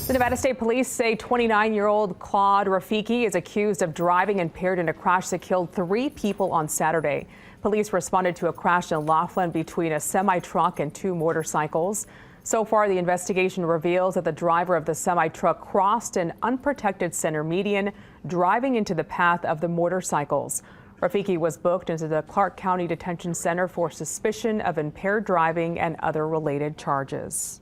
The Nevada State Police say 29-year-old Claude Rafiki is accused of driving impaired in a crash that killed 3 people on Saturday. Police responded to a crash in Laughlin between a semi-truck and 2 motorcycles. So far, the investigation reveals that the driver of the semi-truck crossed an unprotected center median, driving into the path of the motorcycles. Rafiki was booked into the Clark County Detention Center for suspicion of impaired driving and other related charges.